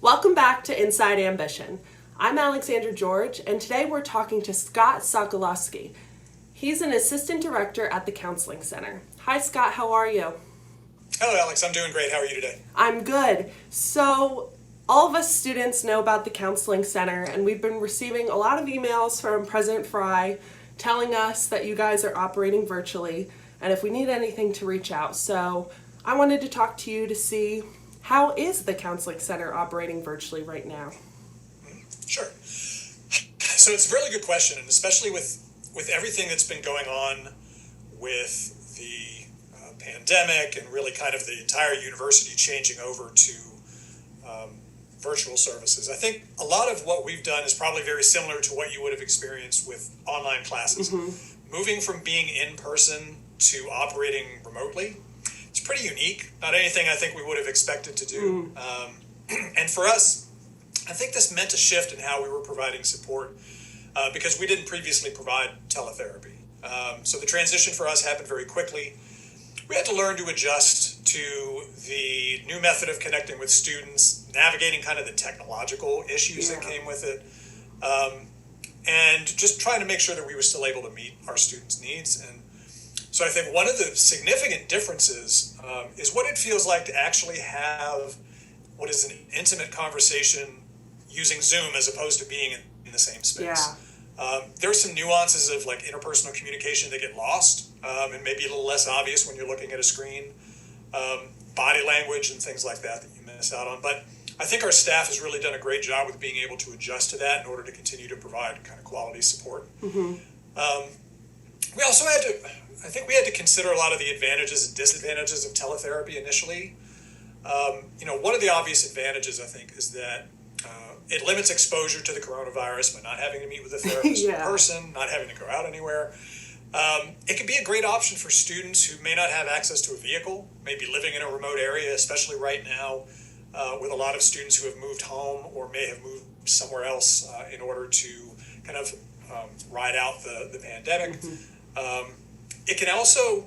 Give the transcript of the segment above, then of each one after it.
Welcome back to Inside Ambition. I'm Alexandra George, and today we're talking to Scott Sokoloski. He's an assistant director at the Counseling Center. Hi, Scott. How are you? Hello, Alex. I'm doing great. How are you today? I'm good. So, all of us students know about the Counseling Center, and we've been receiving a lot of emails from President Fry telling us that you guys are operating virtually, and if we need anything to reach out. So, I wanted to talk to you to see, how is the Counseling Center operating virtually right now? Sure. So it's a really good question, and especially with everything that's been going on with the pandemic and really kind of the entire university changing over to virtual services. I think a lot of what we've done is probably very similar to what you would have experienced with online classes. Moving from being in person to operating remotely, it's pretty unique. Not anything I think we would have expected to do. And for us, I think this meant a shift in how we were providing support because we didn't previously provide teletherapy. So the transition for us happened very quickly. We had to learn to adjust to the new method of connecting with students, navigating kind of the technological issues that came with it, and just trying to make sure that we were still able to meet our students' needs. And so I think one of the significant differences is what it feels like to actually have what is an intimate conversation using Zoom as opposed to being in the same space. There are some nuances of like interpersonal communication that get lost and maybe a little less obvious when you're looking at a screen, body language and things like that you miss out on. But I think our staff has really done a great job with being able to adjust to that in order to continue to provide kind of quality support. We also had to consider a lot of the advantages and disadvantages of teletherapy initially. One of the obvious advantages, I think, is that it limits exposure to the coronavirus by not having to meet with a therapist in person, not having to go out anywhere. It can be a great option for students who may not have access to a vehicle, maybe living in a remote area, especially right now with a lot of students who have moved home or may have moved somewhere else in order to kind of ride out the pandemic. It can also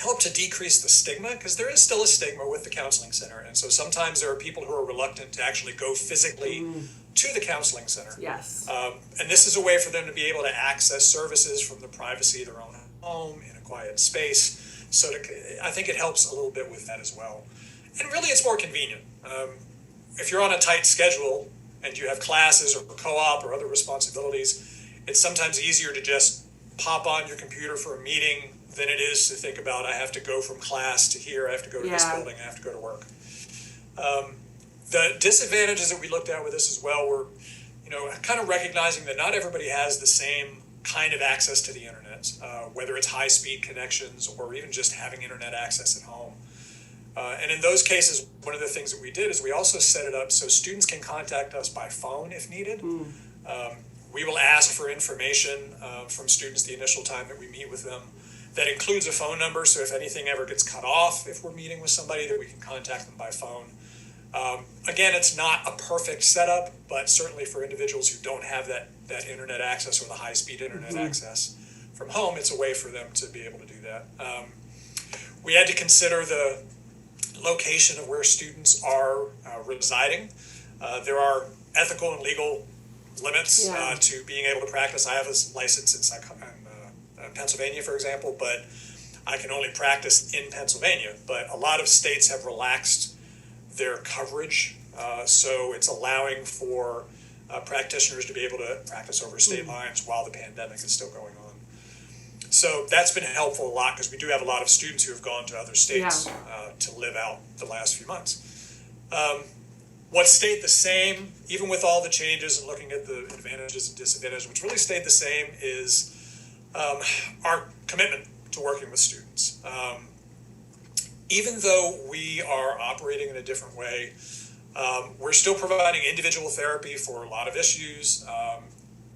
help to decrease the stigma, because there is still a stigma with the Counseling Center. And so sometimes there are people who are reluctant to actually go physically to the Counseling Center. Yes. And this is a way for them to be able to access services from the privacy of their own home in a quiet space. So I think it helps a little bit with that as well. And really it's more convenient. If you're on a tight schedule and you have classes or co-op or other responsibilities, it's sometimes easier to just pop on your computer for a meeting than it is to think about, I have to go from class to here, I have to go to this building, I have to go to work. The disadvantages that we looked at with this as well were, kind of recognizing that not everybody has the same kind of access to the internet, whether it's high-speed connections or even just having internet access at home. And in those cases, one of the things that we did is we also set it up so students can contact us by phone if needed. We will ask for information from students the initial time that we meet with them. That includes a phone number, so if anything ever gets cut off, if we're meeting with somebody, that we can contact them by phone. Again, it's not a perfect setup, but certainly for individuals who don't have that internet access or the high-speed internet access from home, it's a way for them to be able to do that. We had to consider the location of where students are residing. There are ethical and legal limits to being able to practice. I have a license in Pennsylvania, for example, but I can only practice in Pennsylvania. But a lot of states have relaxed their coverage, so it's allowing for practitioners to be able to practice over state lines while the pandemic is still going on. So that's been helpful a lot because we do have a lot of students who have gone to other states to live out the last few months. What stayed the same, even with all the changes and looking at the advantages and disadvantages, what's really stayed the same is our commitment to working with students. Even though we are operating in a different way, we're still providing individual therapy for a lot of issues.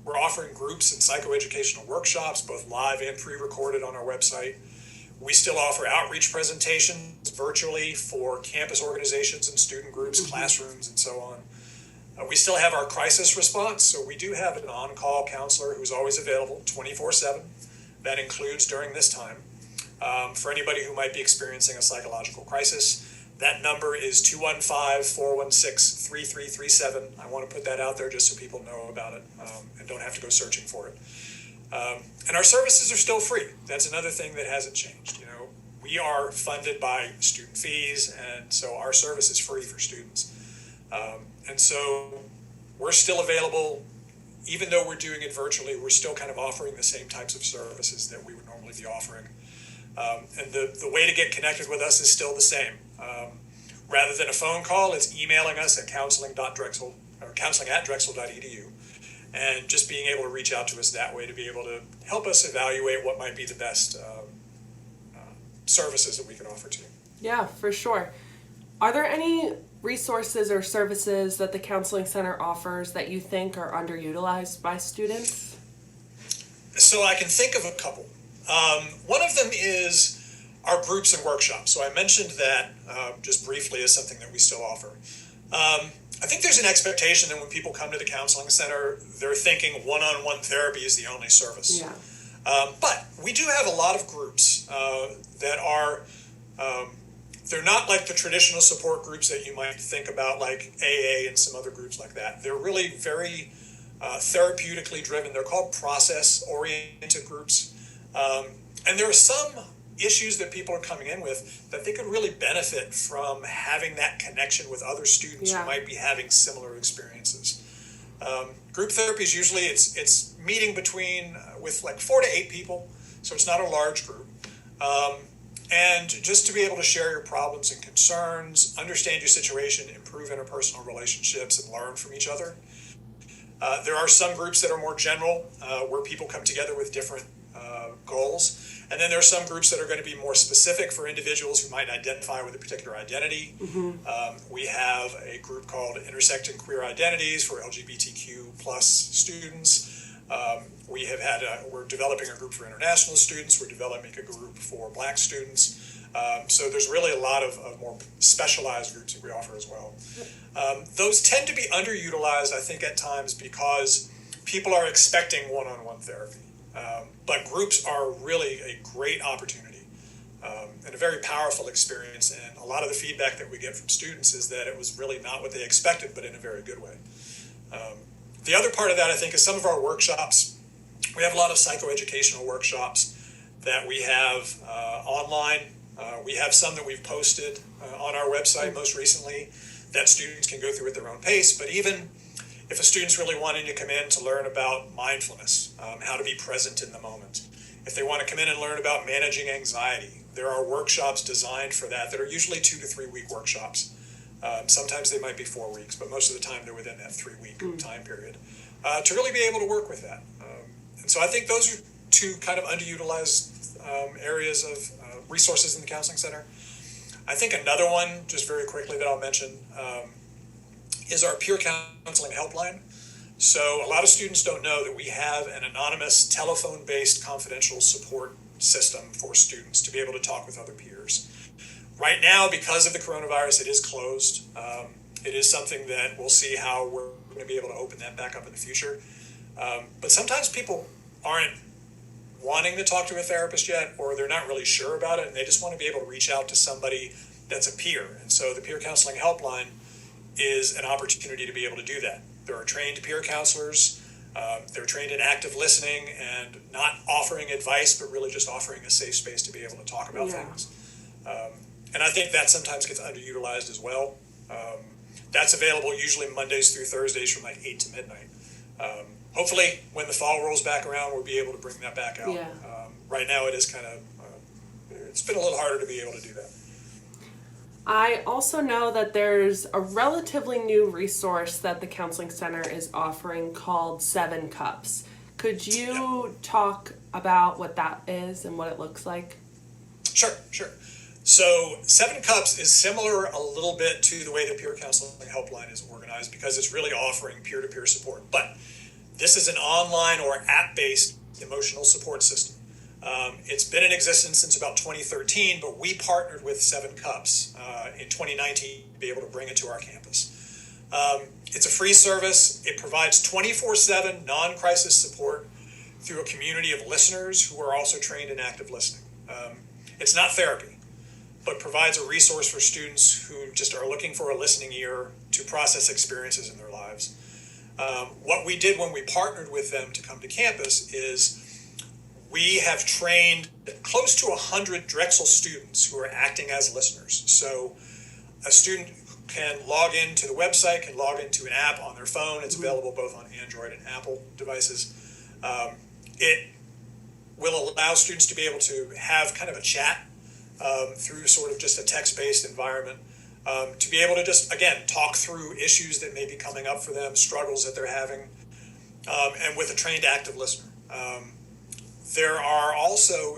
We're offering groups and psychoeducational workshops, both live and pre-recorded on our website. We still offer outreach presentations virtually for campus organizations and student groups, classrooms, and so on. We still have our crisis response, so we do have an on-call counselor who's always available 24/7. That includes during this time. For anybody who might be experiencing a psychological crisis, That number is 215-416-3337. I want to put that out there just so people know about it and don't have to go searching for it. And our services are still free. That's another thing that hasn't changed. We are funded by student fees, and so our service is free for students. And so we're still available. Even though we're doing it virtually, we're still kind of offering the same types of services that we would normally be offering. And the way to get connected with us is still the same. Rather than a phone call, it's emailing us at counseling@drexel.edu, and just being able to reach out to us that way to be able to help us evaluate what might be the best services that we can offer to you. Yeah, for sure. Are there any resources or services that the Counseling Center offers that you think are underutilized by students? So I can think of a couple. One of them is our groups and workshops. So I mentioned that just briefly as something that we still offer. I think there's an expectation that when people come to the Counseling Center, they're thinking one-on-one therapy is the only service. Yeah. But we do have a lot of groups that are, they're not like the traditional support groups that you might think about, like AA and some other groups like that. They're really very therapeutically driven. They're called process-oriented groups. And there are some issues that people are coming in with that they could really benefit from having that connection with other students who might be having similar experiences. Group therapy is usually, it's meeting with like 4 to 8 people, so it's not a large group. And just to be able to share your problems and concerns, understand your situation, improve interpersonal relationships, and learn from each other. There are some groups that are more general, where people come together with different goals. And then there are some groups that are going to be more specific for individuals who might identify with a particular identity. We have a group called Intersecting Queer Identities for LGBTQ plus students. We're developing a group for international students. We're developing a group for Black students. So there's really a lot of more specialized groups that we offer as well. Those tend to be underutilized, I think, at times because people are expecting one-on-one therapy. But groups are really a great opportunity and a very powerful experience. And a lot of the feedback that we get from students is that it was really not what they expected, but in a very good way. The other part of that, I think, is some of our workshops. We have a lot of psychoeducational workshops that we have online. We have some that we've posted on our website most recently that students can go through at their own pace. But even if a student's really wanting to come in to learn about mindfulness, how to be present in the moment, if they want to come in and learn about managing anxiety, there are workshops designed for that are usually 2 to 3 week workshops. Sometimes they might be 4 weeks, but most of the time they're within that 3 week time period to really be able to work with that. And so I think those are 2 kind of underutilized areas of resources in the Counseling Center. I think another one, just very quickly, that I'll mention is our peer counseling helpline. So a lot of students don't know that we have an anonymous telephone-based confidential support system for students to be able to talk with other peers. Right now, because of the coronavirus, it is closed. It is something that we'll see how we're going to be able to open that back up in the future. But sometimes people aren't wanting to talk to a therapist yet, or they're not really sure about it, and they just want to be able to reach out to somebody that's a peer. And so the peer counseling helpline is an opportunity to be able to do that. There are trained peer counselors. They're trained in active listening and not offering advice, but really just offering a safe space to be able to talk about things. And I think that sometimes gets underutilized as well. That's available usually Mondays through Thursdays from like 8 to midnight. Hopefully, when the fall rolls back around, we'll be able to bring that back out. Right now, it is kind of, it's been a little harder to be able to do that. I also know that there's a relatively new resource that the Counseling Center is offering called 7 Cups. Could you talk about what that is and what it looks like? Sure. So 7 Cups is similar a little bit to the way the peer counseling helpline is organized because it's really offering peer-to-peer support. But this is an online or app-based emotional support system. It's been in existence since about 2013, but we partnered with 7 Cups in 2019 to be able to bring it to our campus. It's a free service. It provides 24/7 non-crisis support through a community of listeners who are also trained in active listening. It's not therapy. but provides a resource for students who just are looking for a listening ear to process experiences in their lives. What we did when we partnered with them to come to campus is we have trained close to 100 Drexel students who are acting as listeners. So a student can log into the website, can log into an app on their phone. It's available both on Android and Apple devices. It will allow students to be able to have kind of a chat through sort of just a text-based environment, to be able to just, again, talk through issues that may be coming up for them, struggles that they're having, and with a trained active listener. There are also,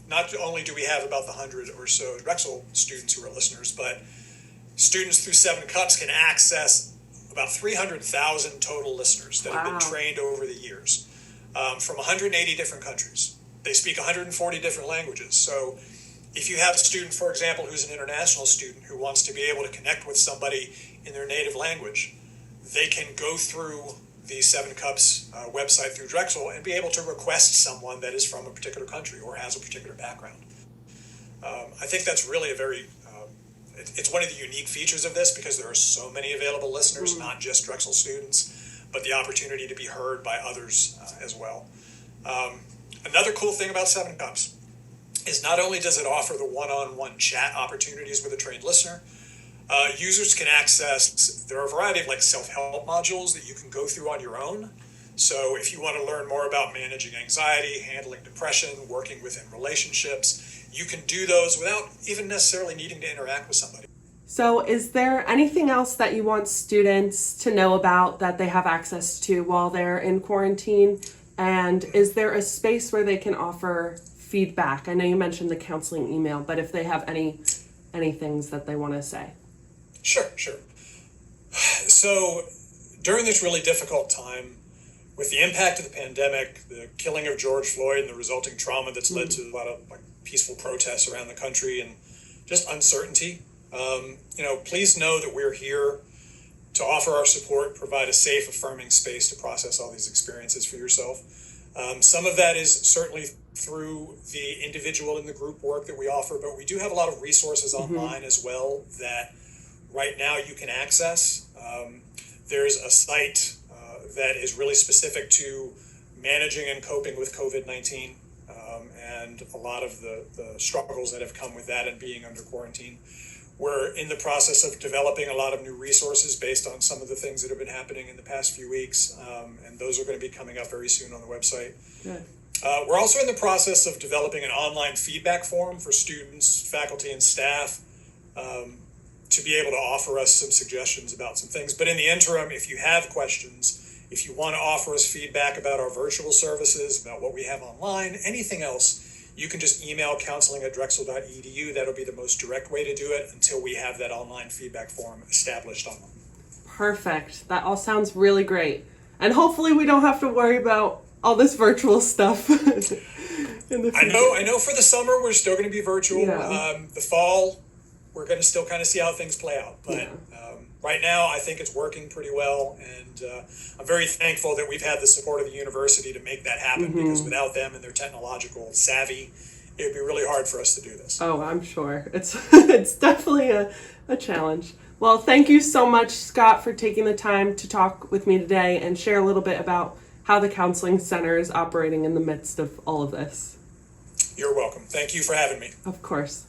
not only do we have about the 100 or so Drexel students who are listeners, but students through 7 Cups can access about 300,000 total listeners that have been trained over the years from 180 different countries. They speak 140 different languages. So if you have a student, for example, who's an international student who wants to be able to connect with somebody in their native language, they can go through the 7 Cups website through Drexel and be able to request someone that is from a particular country or has a particular background. I think that's really a very, it's one of the unique features of this because there are so many available listeners, not just Drexel students, but the opportunity to be heard by others as well. Another cool thing about 7 Cups is not only does it offer the one-on-one chat opportunities with a trained listener, users can access, there are a variety of like self-help modules that you can go through on your own. So if you want to learn more about managing anxiety, handling depression, working within relationships, you can do those without even necessarily needing to interact with somebody. So is there anything else that you want students to know about that they have access to while they're in quarantine? And is there a space where they can offer feedback? I know you mentioned the counseling email, but if they have any things that they want to say. Sure. So during this really difficult time, with the impact of the pandemic, the killing of George Floyd and the resulting trauma that's led to a lot of like peaceful protests around the country and just uncertainty, please know that we're here to offer our support, provide a safe, affirming space to process all these experiences for yourself. Some of that is certainly through the individual and the group work that we offer, but we do have a lot of resources online as well that right now you can access. There's a site that is really specific to managing and coping with COVID-19 and a lot of the struggles that have come with that and being under quarantine. We're in the process of developing a lot of new resources based on some of the things that have been happening in the past few weeks, and those are going to be coming up very soon on the website. Good. We're also in the process of developing an online feedback form for students, faculty, and staff to be able to offer us some suggestions about some things. But in the interim, if you have questions, if you want to offer us feedback about our virtual services, about what we have online, anything else, you can just email counseling@drexel.edu. That'll be the most direct way to do it until we have that online feedback form established online. Perfect. That all sounds really great. And hopefully we don't have to worry about all this virtual stuff in the future. I know for the summer we're still going to be virtual. Yeah. The fall, we're going to still kind of see how things play out. But right now, I think it's working pretty well. And I'm very thankful that we've had the support of the university to make that happen, because without them and their technological savvy, it would be really hard for us to do this. Oh, I'm sure. It's definitely a challenge. Well, thank you so much, Scott, for taking the time to talk with me today and share a little bit about how the Counseling Center is operating in the midst of all of this. You're welcome. Thank you for having me. Of course.